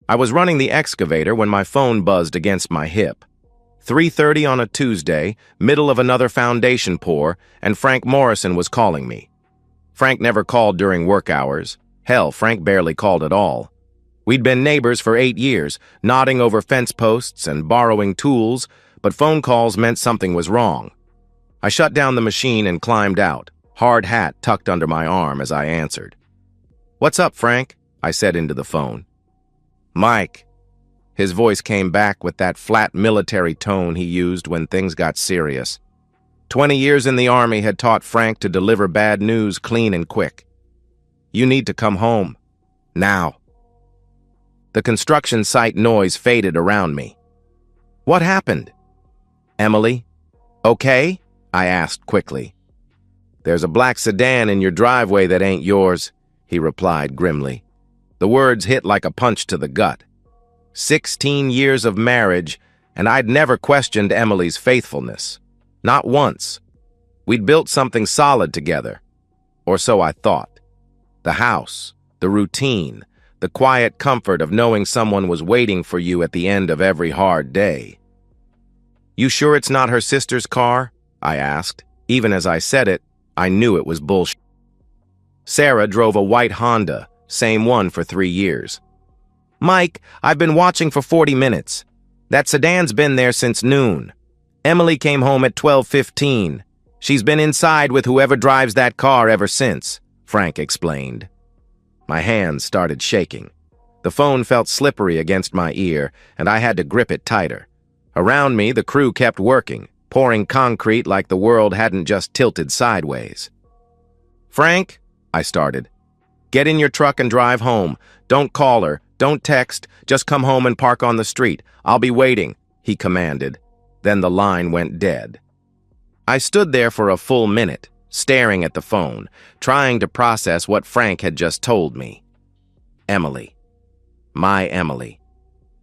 I was running the excavator when my phone buzzed against my hip. 3:30 on a Tuesday, middle of another foundation pour, and Frank Morrison was calling me. Frank never called during work hours. Hell, Frank barely called at all. We'd been neighbors for 8 years, nodding over fence posts and borrowing tools, but phone calls meant something was wrong. I shut down the machine and climbed out, hard hat tucked under my arm as I answered. "What's up, Frank?" I said into the phone. "Mike." His voice came back with that flat military tone he used when things got serious. 20 years in the Army had taught Frank to deliver bad news clean and quick. "You need to come home. Now." The construction site noise faded around me. "What happened?" "Emily? Okay?" I asked quickly. "There's a black sedan in your driveway that ain't yours," he replied grimly. The words hit like a punch to the gut. 16 years of marriage, and I'd never questioned Emily's faithfulness. Not once. We'd built something solid together. Or so I thought. The house, the routine, the quiet comfort of knowing someone was waiting for you at the end of every hard day. "You sure it's not her sister's car?" I asked. Even as I said it, I knew it was bullshit. Sarah drove a white Honda, same one for 3 years. "Mike, I've been watching for 40 minutes. That sedan's been there since noon. Emily came home at 12:15. She's been inside with whoever drives that car ever since," Frank explained. My hands started shaking. The phone felt slippery against my ear, and I had to grip it tighter. Around me, the crew kept working, pouring concrete like the world hadn't just tilted sideways. "Frank," I started, "get in your truck and drive home. Don't call her. Don't text. Just come home and park on the street. I'll be waiting," he commanded. Then the line went dead. I stood there for a full minute, staring at the phone, trying to process what Frank had just told me. Emily. My Emily.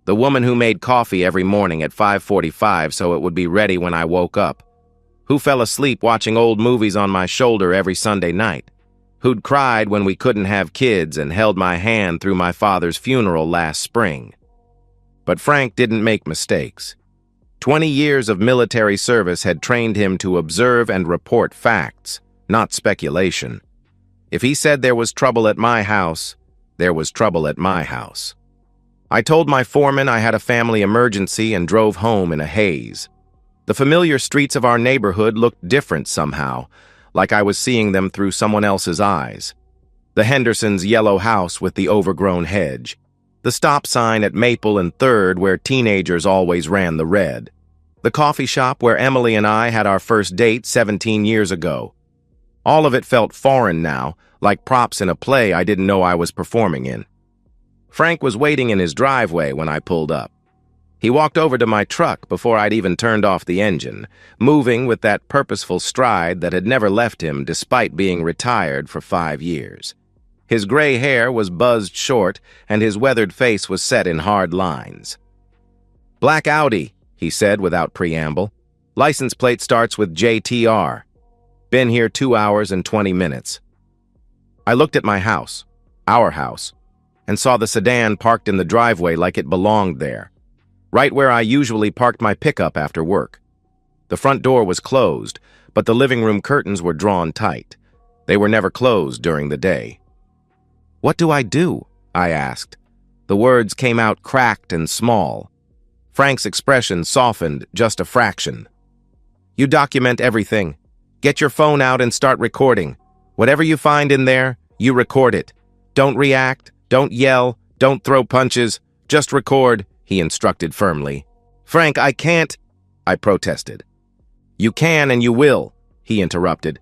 The woman who made coffee every morning at 5:45 so it would be ready when I woke up. Who fell asleep watching old movies on my shoulder every Sunday night. Who'd cried when we couldn't have kids and held my hand through my father's funeral last spring. But Frank didn't make mistakes. 20 years of military service had trained him to observe and report facts, not speculation. If he said there was trouble at my house, there was trouble at my house. I told my foreman I had a family emergency and drove home in a haze. The familiar streets of our neighborhood looked different somehow, like I was seeing them through someone else's eyes. The Hendersons' yellow house with the overgrown hedge. The stop sign at Maple and 3rd where teenagers always ran the red. The coffee shop where Emily and I had our first date 17 years ago. All of it felt foreign now, like props in a play I didn't know I was performing in. Frank was waiting in his driveway when I pulled up. He walked over to my truck before I'd even turned off the engine, moving with that purposeful stride that had never left him despite being retired for 5 years. His gray hair was buzzed short, and his weathered face was set in hard lines. "Black Audi," he said without preamble. "License plate starts with JTR. Been here 2 hours and 20 minutes. I looked at my house, our house, and saw the sedan parked in the driveway like it belonged there. Right where I usually parked my pickup after work. The front door was closed, but the living room curtains were drawn tight. They were never closed during the day. "What do I do?" I asked. The words came out cracked and small. Frank's expression softened just a fraction. "You document everything. Get your phone out and start recording. Whatever you find in there, you record it. Don't react, don't yell, don't throw punches. Just record," he instructed firmly. "Frank, I can't," I protested. "You can and you will," he interrupted.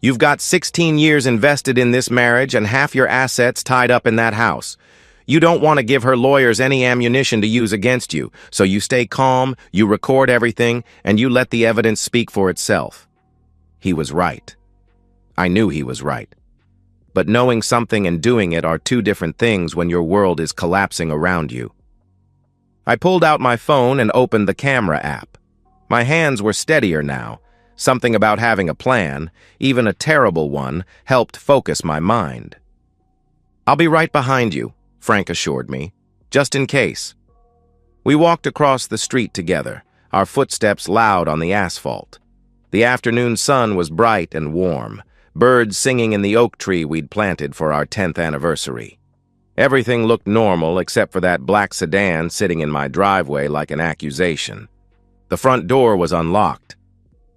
"You've got 16 years invested in this marriage and half your assets tied up in that house. You don't want to give her lawyers any ammunition to use against you, so you stay calm, you record everything, and you let the evidence speak for itself." He was right. I knew he was right. But knowing something and doing it are two different things when your world is collapsing around you. I pulled out my phone and opened the camera app. My hands were steadier now. Something about having a plan, even a terrible one, helped focus my mind. "I'll be right behind you," Frank assured me. just in case. We walked across the street together, our footsteps loud on the asphalt. The afternoon sun was bright and warm, birds singing in the oak tree we'd planted for our 10th anniversary. Everything looked normal except for that black sedan sitting in my driveway like an accusation. The front door was unlocked.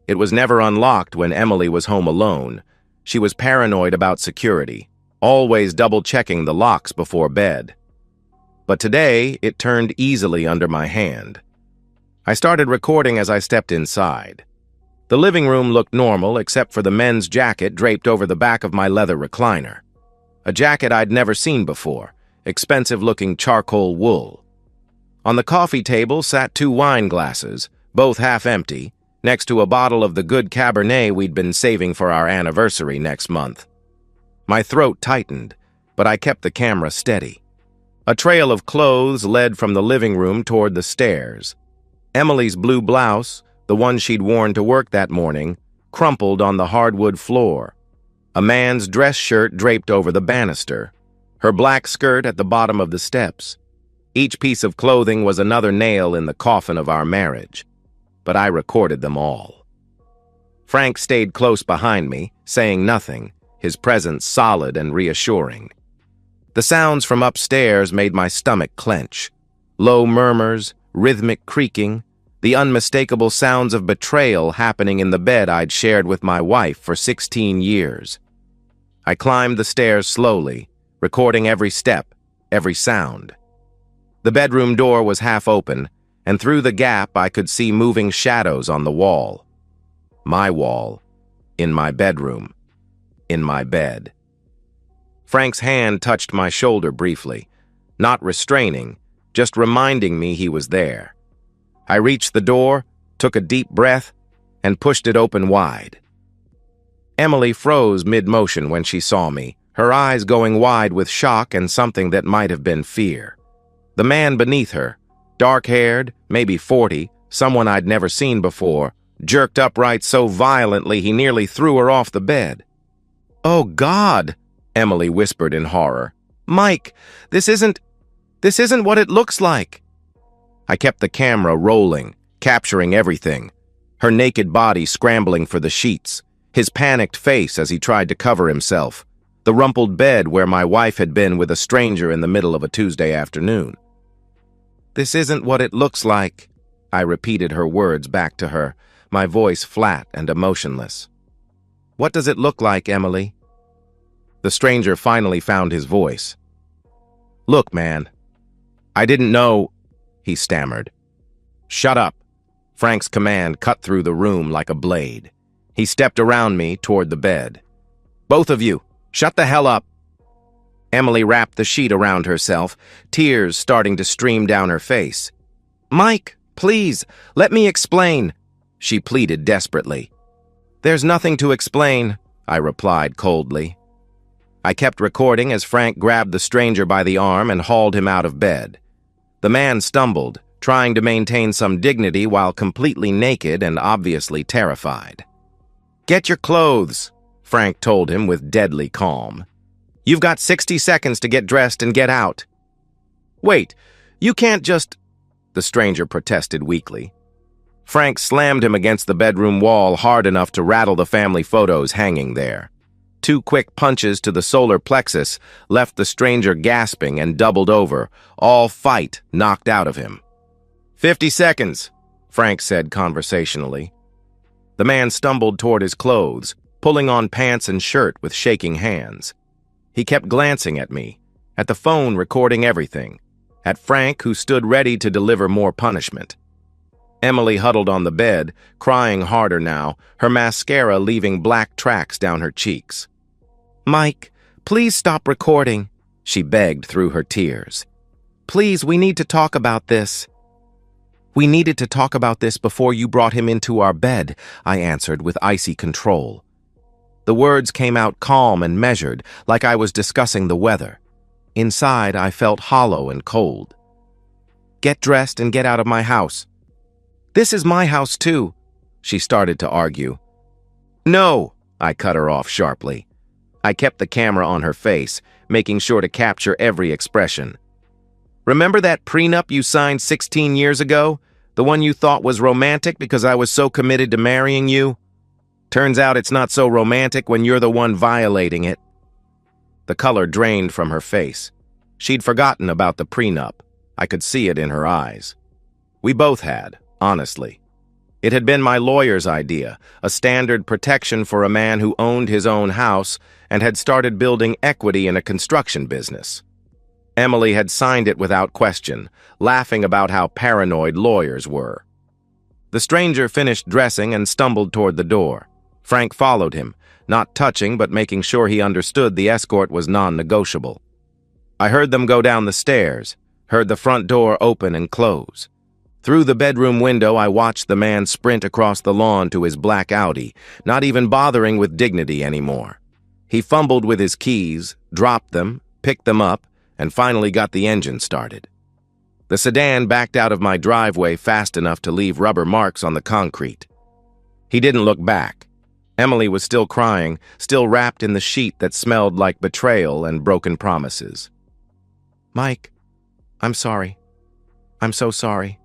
It was never unlocked when Emily was home alone. She was paranoid about security, always double-checking the locks before bed. But today, it turned easily under my hand. I started recording as I stepped inside. The living room looked normal except for the men's jacket draped over the back of my leather recliner. A jacket I'd never seen before, expensive-looking charcoal wool. On the coffee table sat 2 wine glasses, both half empty, next to a bottle of the good Cabernet we'd been saving for our anniversary next month. My throat tightened, but I kept the camera steady. A trail of clothes led from the living room toward the stairs. Emily's blue blouse, the one she'd worn to work that morning, crumpled on the hardwood floor. A man's dress shirt draped over the banister. Her black skirt at the bottom of the steps. Each piece of clothing was another nail in the coffin of our marriage. But I recorded them all. Frank stayed close behind me, saying nothing, his presence solid and reassuring. The sounds from upstairs made my stomach clench. Low murmurs, rhythmic creaking, the unmistakable sounds of betrayal happening in the bed I'd shared with my wife for 16 years. I climbed the stairs slowly, recording every step, every sound. The bedroom door was half open, and through the gap I could see moving shadows on the wall. My wall, in my bedroom, in my bed. Frank's hand touched my shoulder briefly, not restraining, just reminding me he was there. I reached the door, took a deep breath, and pushed it open wide. Emily froze mid-motion when she saw me, her eyes going wide with shock and something that might have been fear. The man beneath her, dark-haired, maybe 40, someone I'd never seen before, jerked upright so violently he nearly threw her off the bed. "Oh, God!" Emily whispered in horror. "Mike, this isn't what it looks like." I kept the camera rolling, capturing everything. Her naked body scrambling for the sheets, his panicked face as he tried to cover himself, the rumpled bed where my wife had been with a stranger in the middle of a Tuesday afternoon. "This isn't what it looks like," I repeated her words back to her, my voice flat and emotionless. "What does it look like, Emily?" The stranger finally found his voice. "Look, man, I didn't know," he stammered. "Shut up." Frank's command cut through the room like a blade. He stepped around me toward the bed. "Both of you, shut the hell up." Emily wrapped the sheet around herself, tears starting to stream down her face. "Mike, please, let me explain," she pleaded desperately. "There's nothing to explain," I replied coldly. I kept recording as Frank grabbed the stranger by the arm and hauled him out of bed. The man stumbled, trying to maintain some dignity while completely naked and obviously terrified. "Get your clothes," Frank told him with deadly calm. "You've got 60 seconds to get dressed and get out." "Wait, you can't just—" the stranger protested weakly. Frank slammed him against the bedroom wall hard enough to rattle the family photos hanging there. 2 quick punches to the solar plexus left the stranger gasping and doubled over, all fight knocked out of him. 50 seconds, Frank said conversationally. The man stumbled toward his clothes, pulling on pants and shirt with shaking hands. He kept glancing at me, at the phone recording everything, at Frank who stood ready to deliver more punishment. Emily huddled on the bed, crying harder now, her mascara leaving black tracks down her cheeks. "Mike, please stop recording," she begged through her tears. "Please, we need to talk about this." "We needed to talk about this before you brought him into our bed," I answered with icy control. The words came out calm and measured, like I was discussing the weather. Inside, I felt hollow and cold. "Get dressed and get out of my house." "This is my house, too," she started to argue. "No," I cut her off sharply. I kept the camera on her face, making sure to capture every expression. Remember that prenup you signed 16 years ago? The one you thought was romantic because I was so committed to marrying you? Turns out it's not so romantic when you're the one violating it." The color drained from her face. She'd forgotten about the prenup. I could see it in her eyes. We both had, honestly. It had been my lawyer's idea, a standard protection for a man who owned his own house and had started building equity in a construction business. Emily had signed it without question, laughing about how paranoid lawyers were. The stranger finished dressing and stumbled toward the door. Frank followed him, not touching but making sure he understood the escort was non-negotiable. I heard them go down the stairs, heard the front door open and close. Through the bedroom window, I watched the man sprint across the lawn to his black Audi, not even bothering with dignity anymore. He fumbled with his keys, dropped them, picked them up, and finally got the engine started. The sedan backed out of my driveway fast enough to leave rubber marks on the concrete. He didn't look back. Emily was still crying, still wrapped in the sheet that smelled like betrayal and broken promises. "Mike, I'm sorry. I'm so sorry.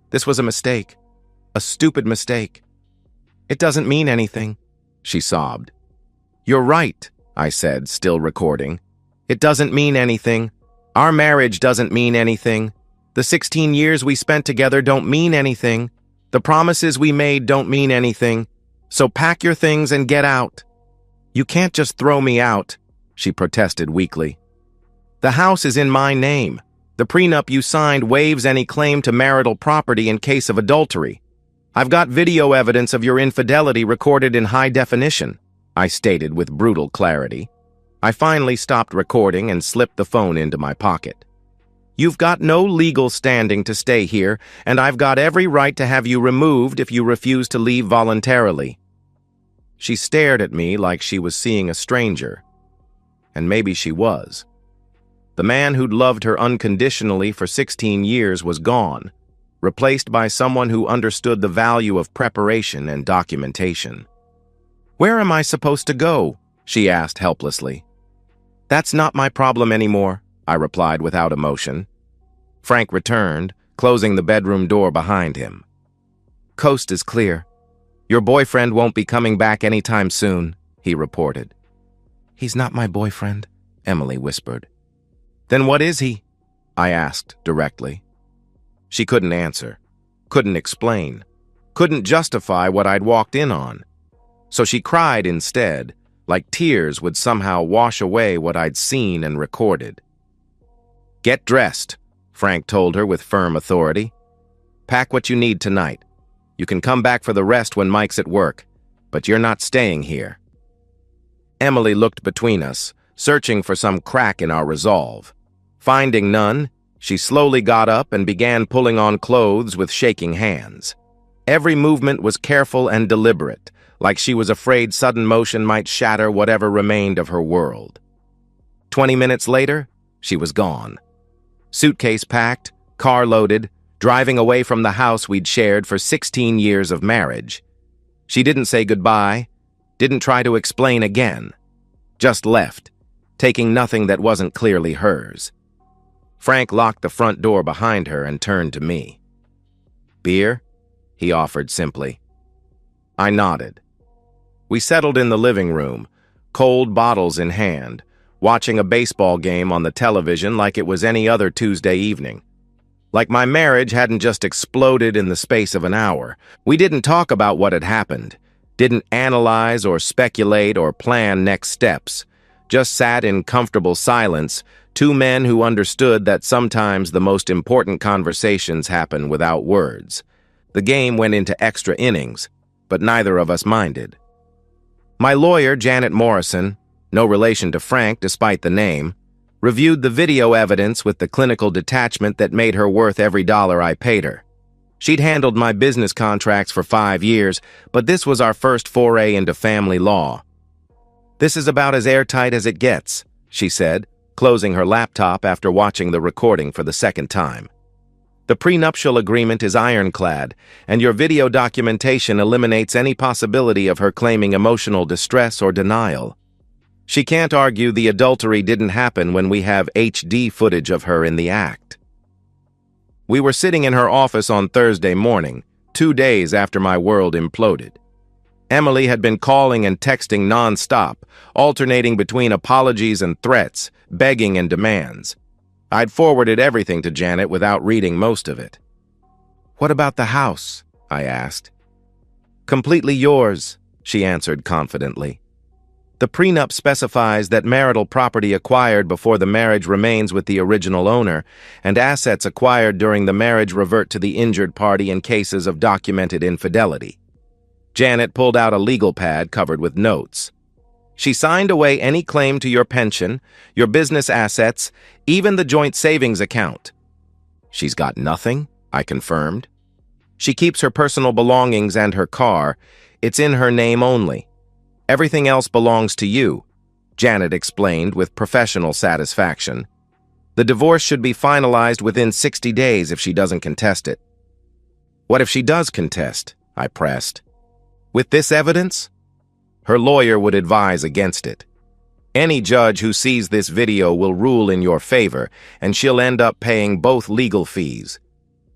This was a mistake. A stupid mistake. It doesn't mean anything," she sobbed. "You're right," I said, still recording. "It doesn't mean anything. Our marriage doesn't mean anything. The 16 years we spent together don't mean anything. The promises we made don't mean anything. So pack your things and get out." "You can't just throw me out," she protested weakly. "The house is in my name. The prenup you signed waives any claim to marital property in case of adultery. I've got video evidence of your infidelity recorded in high definition," I stated with brutal clarity. I finally stopped recording and slipped the phone into my pocket. "You've got no legal standing to stay here, and I've got every right to have you removed if you refuse to leave voluntarily." She stared at me like she was seeing a stranger. And maybe she was. The man who'd loved her unconditionally for 16 years was gone, replaced by someone who understood the value of preparation and documentation. "Where am I supposed to go?" she asked helplessly. "That's not my problem anymore," I replied without emotion. Frank returned, closing the bedroom door behind him. "Coast is clear. Your boyfriend won't be coming back anytime soon," he reported. "He's not my boyfriend," Emily whispered. "Then what is he?" I asked directly. She couldn't answer, couldn't explain, couldn't justify what I'd walked in on. So she cried instead, like tears would somehow wash away what I'd seen and recorded. "Get dressed," Frank told her with firm authority. "Pack what you need tonight. You can come back for the rest when Mike's at work, but you're not staying here." Emily looked between us, searching for some crack in our resolve. Finding none, she slowly got up and began pulling on clothes with shaking hands. Every movement was careful and deliberate, like she was afraid sudden motion might shatter whatever remained of her world. 20 minutes later, she was gone. Suitcase packed, car loaded, driving away from the house we'd shared for 16 years of marriage. She didn't say goodbye, didn't try to explain again. Just left, taking nothing that wasn't clearly hers. Frank locked the front door behind her and turned to me. "Beer?" he offered simply. I nodded. We settled in the living room, cold bottles in hand, watching a baseball game on the television like it was any other Tuesday evening. Like my marriage hadn't just exploded in the space of an hour. We didn't talk about what had happened, didn't analyze or speculate or plan next steps, just sat in comfortable silence, two men who understood that sometimes the most important conversations happen without words. The game went into extra innings, but neither of us minded. My lawyer, Janet Morrison, no relation to Frank despite the name, reviewed the video evidence with the clinical detachment that made her worth every dollar I paid her. She'd handled my business contracts for 5 years, but this was our first foray into family law. "This is about as airtight as it gets," she said, closing her laptop after watching the recording for the second time. "The prenuptial agreement is ironclad, and your video documentation eliminates any possibility of her claiming emotional distress or denial. She can't argue the adultery didn't happen when we have HD footage of her in the act." We were sitting in her office on Thursday morning, 2 days after my world imploded. Emily had been calling and texting nonstop, alternating between apologies and threats, begging and demands. I'd forwarded everything to Janet without reading most of it. "What about the house?" I asked. "Completely yours," she answered confidently. "The prenup specifies that marital property acquired before the marriage remains with the original owner, and assets acquired during the marriage revert to the injured party in cases of documented infidelity." Janet pulled out a legal pad covered with notes. "She signed away any claim to your pension, your business assets, even the joint savings account." "She's got nothing?" I confirmed. "She keeps her personal belongings and her car. It's in her name only. Everything else belongs to you," Janet explained with professional satisfaction. "The divorce should be finalized within 60 days if she doesn't contest it." "What if she does contest?" I pressed. "With this evidence?" Her lawyer would advise against it. "Any judge who sees this video will rule in your favor, and she'll end up paying both legal fees.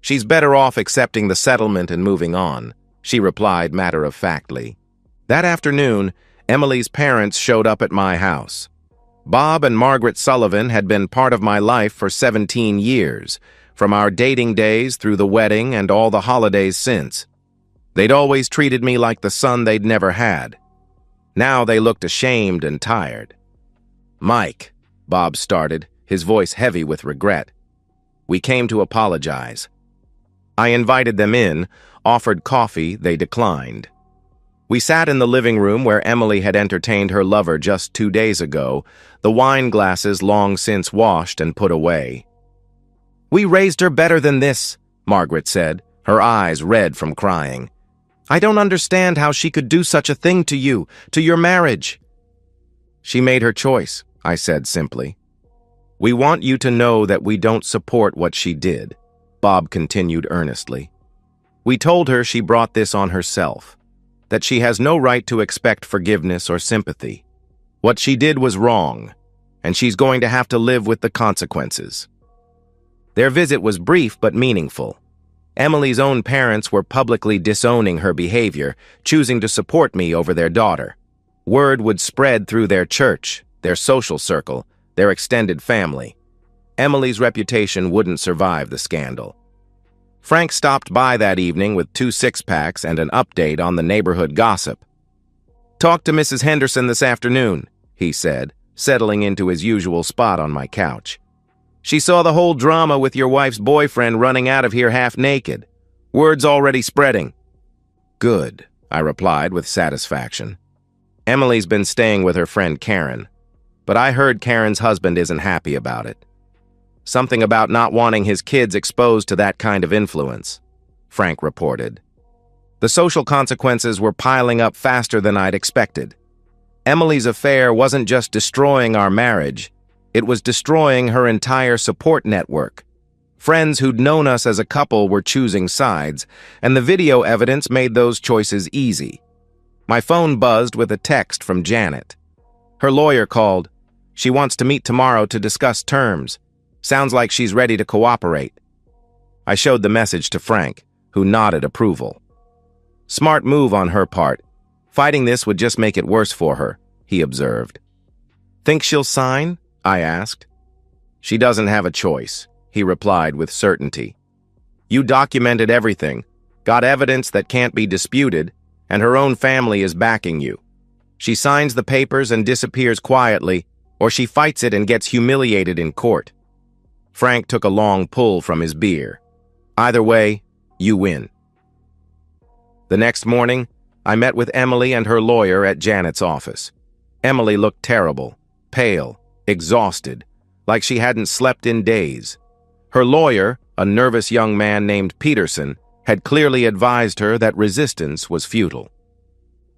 She's better off accepting the settlement and moving on," she replied matter-of-factly. That afternoon, Emily's parents showed up at my house. Bob and Margaret Sullivan had been part of my life for 17 years, from our dating days through the wedding and all the holidays since. They'd always treated me like the son they'd never had. Now they looked ashamed and tired. "Mike," Bob started, his voice heavy with regret. "We came to apologize." I invited them in, offered coffee, they declined. We sat in the living room where Emily had entertained her lover just 2 days ago, the wine glasses long since washed and put away. "We raised her better than this," Margaret said, her eyes red from crying. "I don't understand how she could do such a thing to you, to your marriage." "She made her choice," I said simply. "We want you to know that we don't support what she did," Bob continued earnestly. "We told her she brought this on herself, that she has no right to expect forgiveness or sympathy. What she did was wrong, and she's going to have to live with the consequences." Their visit was brief but meaningful. Emily's own parents were publicly disowning her behavior, choosing to support me over their daughter. Word would spread through their church, their social circle, their extended family. Emily's reputation wouldn't survive the scandal. Frank stopped by that evening with 2 six-packs and an update on the neighborhood gossip. "Talked to Mrs. Henderson this afternoon," he said, settling into his usual spot on my couch. "She saw the whole drama with your wife's boyfriend running out of here half naked. Word's already spreading." "Good," I replied with satisfaction. Emily's been staying with her friend Karen, but I heard Karen's husband isn't happy about it. Something about not wanting his kids exposed to that kind of influence, Frank reported. The social consequences were piling up faster than I'd expected. Emily's affair wasn't just destroying our marriage, it was destroying her entire support network. Friends who'd known us as a couple were choosing sides, and the video evidence made those choices easy. My phone buzzed with a text from Janet. Her lawyer called. "She wants to meet tomorrow to discuss terms. Sounds like she's ready to cooperate." I showed the message to Frank, who nodded approval. "Smart move on her part. Fighting this would just make it worse for her," he observed. "Think she'll sign?" I asked. "She doesn't have a choice," he replied with certainty. "You documented everything, got evidence that can't be disputed, and her own family is backing you. She signs the papers and disappears quietly, or she fights it and gets humiliated in court." Frank took a long pull from his beer. "Either way, you win." The next morning, I met with Emily and her lawyer at Janet's office. Emily looked terrible, pale, exhausted, like she hadn't slept in days. Her lawyer, a nervous young man named Peterson, had clearly advised her that resistance was futile.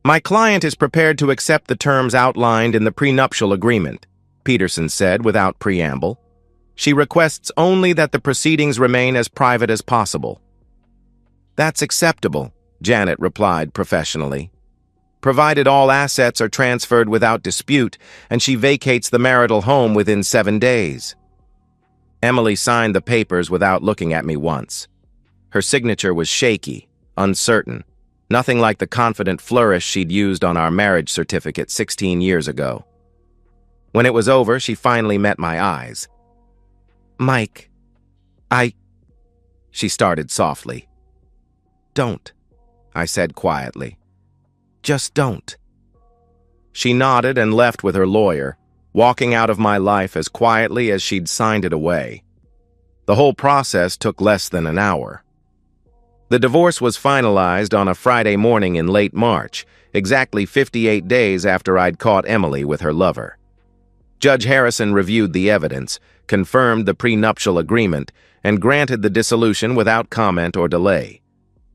"My client is prepared to accept the terms outlined in the prenuptial agreement," Peterson said without preamble. "She requests only that the proceedings remain as private as possible." "That's acceptable," Janet replied professionally. "Provided all assets are transferred without dispute and she vacates the marital home within 7 days." Emily signed the papers without looking at me once. Her signature was shaky, uncertain, nothing like the confident flourish she'd used on our marriage certificate 16 years ago. When it was over, she finally met my eyes. "Mike, she started softly. "Don't," I said quietly. "Just don't." She nodded and left with her lawyer, walking out of my life as quietly as she'd signed it away. The whole process took less than an hour. The divorce was finalized on a Friday morning in late March, exactly 58 days after I'd caught Emily with her lover. Judge Harrison reviewed the evidence, confirmed the prenuptial agreement, and granted the dissolution without comment or delay.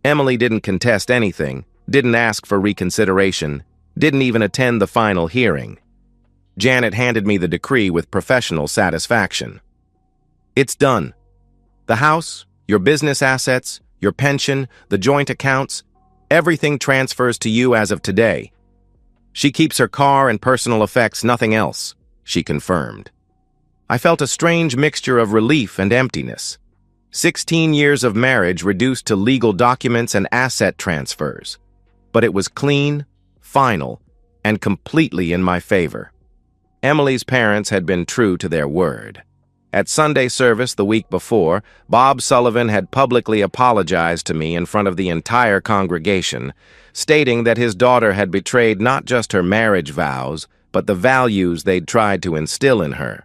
Emily didn't contest anything, didn't ask for reconsideration, didn't even attend the final hearing. Janet handed me the decree with professional satisfaction. "It's done. The house, your business assets, your pension, the joint accounts, everything transfers to you as of today. She keeps her car and personal effects, nothing else," she confirmed. I felt a strange mixture of relief and emptiness. 16 years of marriage reduced to legal documents and asset transfers. But it was clean, final, and completely in my favor. Emily's parents had been true to their word. At Sunday service the week before, Bob Sullivan had publicly apologized to me in front of the entire congregation, stating that his daughter had betrayed not just her marriage vows, but the values they'd tried to instill in her.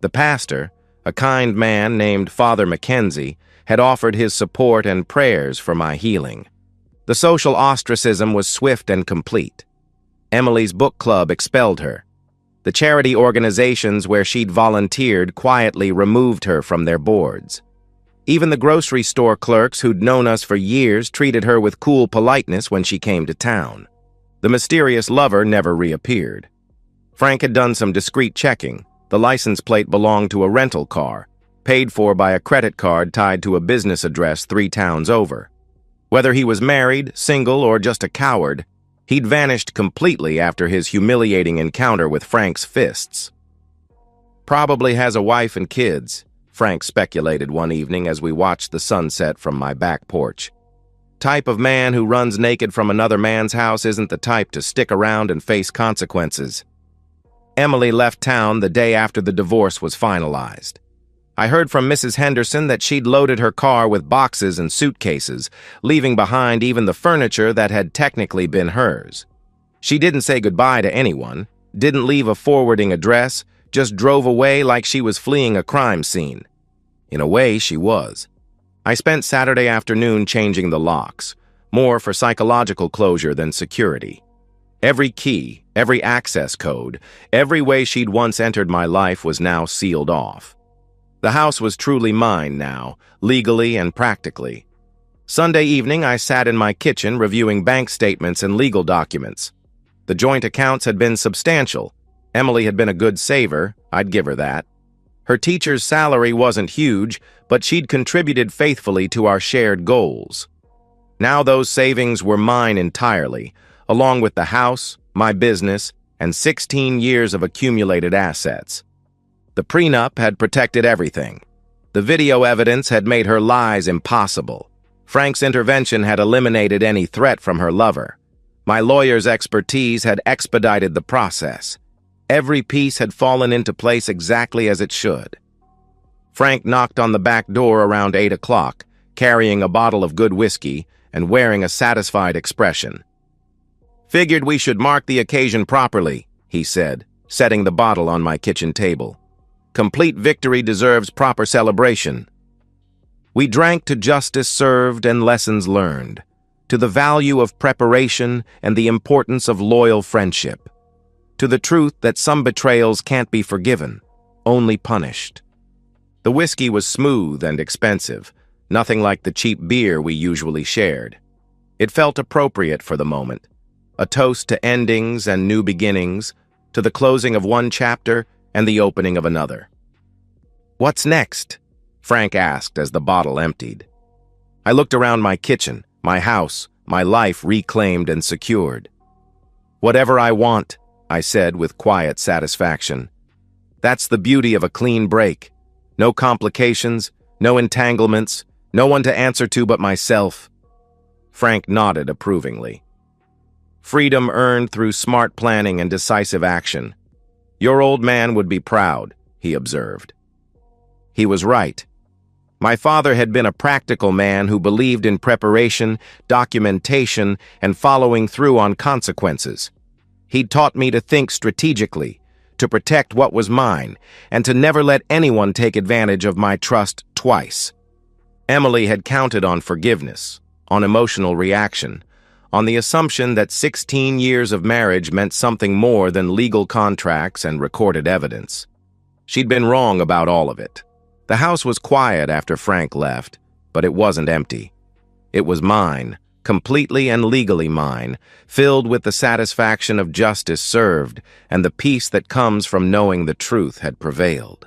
The pastor, a kind man named Father Mackenzie, had offered his support and prayers for my healing. The social ostracism was swift and complete. Emily's book club expelled her. The charity organizations where she'd volunteered quietly removed her from their boards. Even the grocery store clerks who'd known us for years treated her with cool politeness when she came to town. The mysterious lover never reappeared. Frank had done some discreet checking. The license plate belonged to a rental car, paid for by a credit card tied to a business address 3 towns over. Whether he was married, single, or just a coward, he'd vanished completely after his humiliating encounter with Frank's fists. "Probably has a wife and kids," Frank speculated one evening as we watched the sunset from my back porch. "Type of man who runs naked from another man's house isn't the type to stick around and face consequences." Emily left town the day after the divorce was finalized. I heard from Mrs. Henderson that she'd loaded her car with boxes and suitcases, leaving behind even the furniture that had technically been hers. She didn't say goodbye to anyone, didn't leave a forwarding address, just drove away like she was fleeing a crime scene. In a way, she was. I spent Saturday afternoon changing the locks, more for psychological closure than security. Every key, every access code, every way she'd once entered my life was now sealed off. The house was truly mine now, legally and practically. Sunday evening, I sat in my kitchen reviewing bank statements and legal documents. The joint accounts had been substantial. Emily had been a good saver, I'd give her that. Her teacher's salary wasn't huge, but she'd contributed faithfully to our shared goals. Now those savings were mine entirely, along with the house, my business, and 16 years of accumulated assets. The prenup had protected everything. The video evidence had made her lies impossible. Frank's intervention had eliminated any threat from her lover. My lawyer's expertise had expedited the process. Every piece had fallen into place exactly as it should. Frank knocked on the back door around 8 o'clock, carrying a bottle of good whiskey and wearing a satisfied expression. "Figured we should mark the occasion properly," he said, setting the bottle on my kitchen table. "Complete victory deserves proper celebration." We drank to justice served and lessons learned, to the value of preparation and the importance of loyal friendship, to the truth that some betrayals can't be forgiven, only punished. The whiskey was smooth and expensive, nothing like the cheap beer we usually shared. It felt appropriate for the moment, a toast to endings and new beginnings, to the closing of one chapter and the opening of another. "What's next?" Frank asked as the bottle emptied. I looked around my kitchen, my house, my life reclaimed and secured. "Whatever I want," I said with quiet satisfaction. That's the beauty of a clean break. No complications, no entanglements, no one to answer to but myself. Frank nodded approvingly. Freedom earned through smart planning and decisive action. Your old man would be proud, he observed. He was right. My father had been a practical man who believed in preparation, documentation, and following through on consequences. He'd taught me to think strategically, to protect what was mine, and to never let anyone take advantage of my trust twice. Emily had counted on forgiveness, on emotional reaction, on the assumption that 16 years of marriage meant something more than legal contracts and recorded evidence. She'd been wrong about all of it. The house was quiet after Frank left, but it wasn't empty. It was mine, completely and legally mine, filled with the satisfaction of justice served and the peace that comes from knowing the truth had prevailed.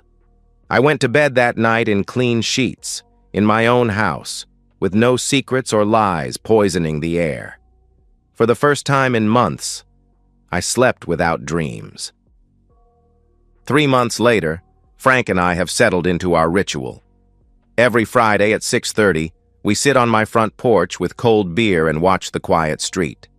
I went to bed that night in clean sheets, in my own house, with no secrets or lies poisoning the air. For the first time in months, I slept without dreams. 3 months later, Frank and I have settled into our ritual. Every Friday at 6:30, we sit on my front porch with cold beer and watch the quiet street.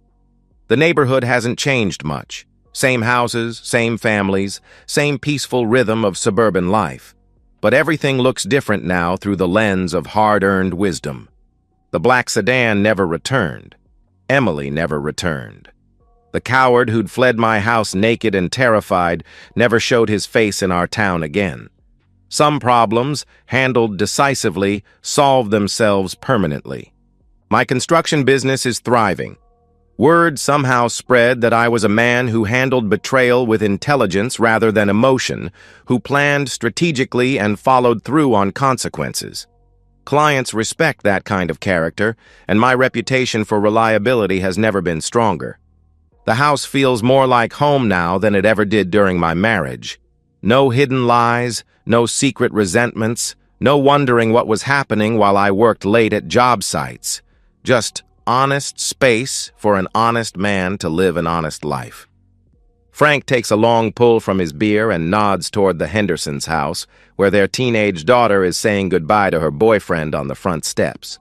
The neighborhood hasn't changed much. Same houses, same families, same peaceful rhythm of suburban life. But everything looks different now through the lens of hard-earned wisdom. The black sedan never returned. Emily never returned. The coward who'd fled my house naked and terrified never showed his face in our town again. Some problems, handled decisively, solved themselves permanently. My construction business is thriving. Word somehow spread that I was a man who handled betrayal with intelligence rather than emotion, who planned strategically and followed through on consequences. Clients respect that kind of character, and my reputation for reliability has never been stronger. The house feels more like home now than it ever did during my marriage. No hidden lies, no secret resentments, no wondering what was happening while I worked late at job sites. Just honest space for an honest man to live an honest life. Frank takes a long pull from his beer and nods toward the Hendersons' house, where their teenage daughter is saying goodbye to her boyfriend on the front steps.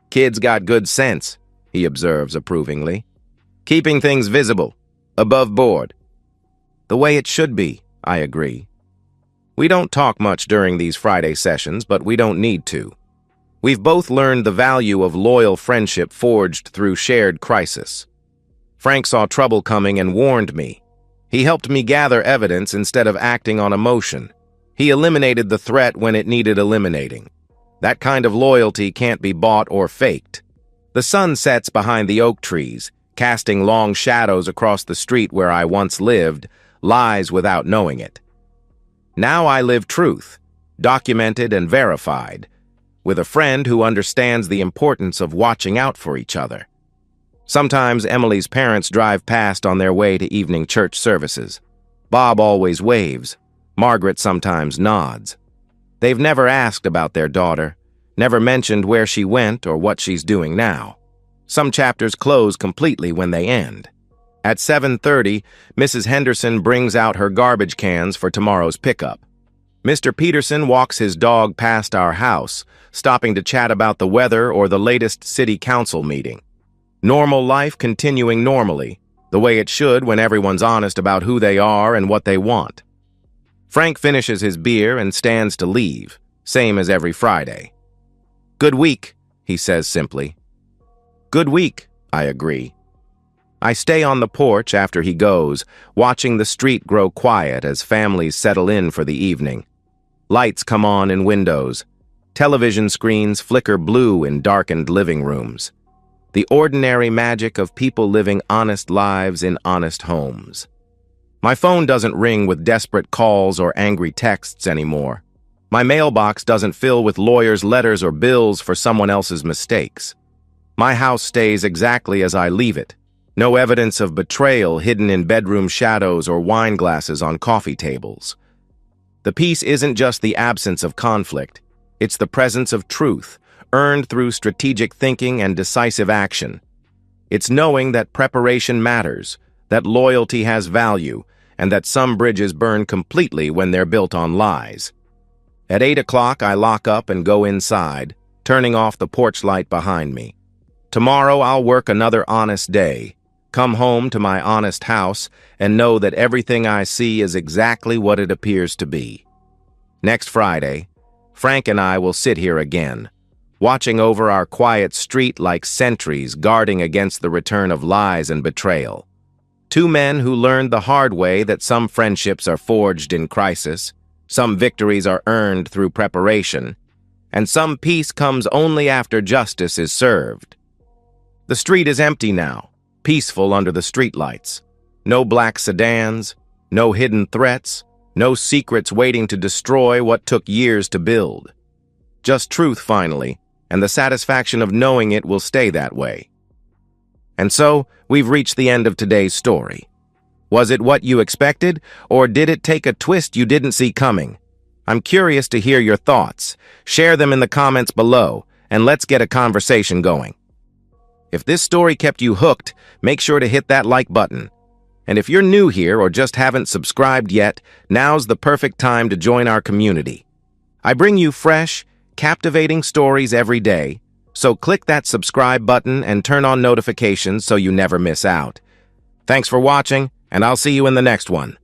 Kid's got good sense, he observes approvingly. Keeping things visible, above board. The way it should be, I agree. We don't talk much during these Friday sessions, but we don't need to. We've both learned the value of loyal friendship forged through shared crisis. Frank saw trouble coming and warned me. He helped me gather evidence instead of acting on emotion. He eliminated the threat when it needed eliminating. That kind of loyalty can't be bought or faked. The sun sets behind the oak trees, casting long shadows across the street where I once lived, lies without knowing it. Now I live truth, documented and verified, with a friend who understands the importance of watching out for each other. Sometimes Emily's parents drive past on their way to evening church services. Bob always waves. Margaret sometimes nods. They've never asked about their daughter, never mentioned where she went or what she's doing now. Some chapters close completely when they end. At 7:30, Mrs. Henderson brings out her garbage cans for tomorrow's pickup. Mr. Peterson walks his dog past our house, stopping to chat about the weather or the latest city council meeting. Normal life continuing normally, the way it should when everyone's honest about who they are and what they want. Frank finishes his beer and stands to leave, same as every Friday. Good week, he says simply. Good week, I agree. I stay on the porch after he goes, watching the street grow quiet as families settle in for the evening. Lights come on in windows. Television screens flicker blue in darkened living rooms. The ordinary magic of people living honest lives in honest homes. My phone doesn't ring with desperate calls or angry texts anymore. My mailbox doesn't fill with lawyers' letters or bills for someone else's mistakes. My house stays exactly as I leave it. No evidence of betrayal hidden in bedroom shadows or wine glasses on coffee tables. The peace isn't just the absence of conflict. It's the presence of truth, earned through strategic thinking and decisive action. It's knowing that preparation matters, that loyalty has value, and that some bridges burn completely when they're built on lies. At 8 o'clock, I lock up and go inside, turning off the porch light behind me. Tomorrow, I'll work another honest day, come home to my honest house, and know that everything I see is exactly what it appears to be. Next Friday, Frank and I will sit here again, watching over our quiet street like sentries guarding against the return of lies and betrayal. Two men who learned the hard way that some friendships are forged in crisis, some victories are earned through preparation, and some peace comes only after justice is served. The street is empty now, peaceful under the streetlights. No black sedans, no hidden threats, no secrets waiting to destroy what took years to build. Just truth, finally, and the satisfaction of knowing it will stay that way. And so, we've reached the end of today's story. Was it what you expected, or did it take a twist you didn't see coming? I'm curious to hear your thoughts. Share them in the comments below, and let's get a conversation going. If this story kept you hooked, make sure to hit that like button. And if you're new here or just haven't subscribed yet, now's the perfect time to join our community. I bring you fresh, captivating stories every day, so click that subscribe button and turn on notifications so you never miss out. Thanks for watching, and I'll see you in the next one.